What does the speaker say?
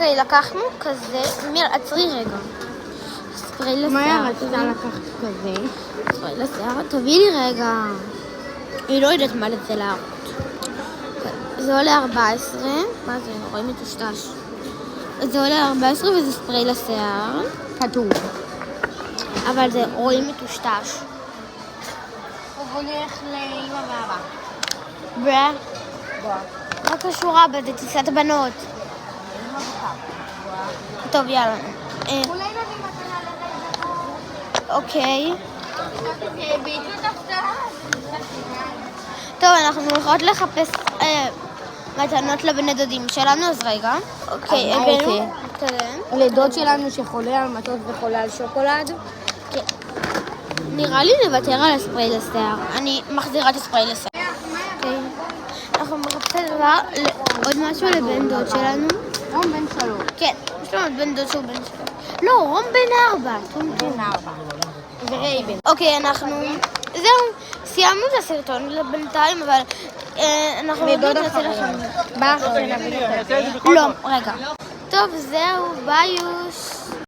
אוקיי, לקחנו כזה, מיר, עצרי רגע. ספרי לשיער. מה רצית לקחת כזה? ספרי לשיער, תביא לי רגע. היא לא יודעת מה לזה להראות. זה עולה 14. מה זה? רואים מטושטש. זה עולה 14 וזה ספרי לשיער. כתוב. אבל זה רואים מטושטש. הוא הולך לאמא ואבא. מה קשור אבא? זה טיסת בנות. טוב, יאללה. אולי נביא מתנה לזה. אוקיי. טוב, אנחנו הולכות לחפש מתנות לבני דודים שלנו, אז רגע. אוקיי, הבאנו. לדוד שלנו שחולה על מטוס וחולה על שוקולד. נראה לי נוותר על הספרי לשיער. אני מחזירה את הספרי לשיער. אנחנו מחפשים עוד משהו לבן דוד שלנו. רום בן 3. כן, יש לנו בן דוד שהוא בן 3. לא, רום בן 4. בן 4. ורייבן. אוקיי, אנחנו... זהו, סיימנו את הסרטון לבינתיים, אבל אנחנו עוד לא נעשה לכם. בא אחרי נביא. לא, רגע. טוב, זהו, ביי יוש.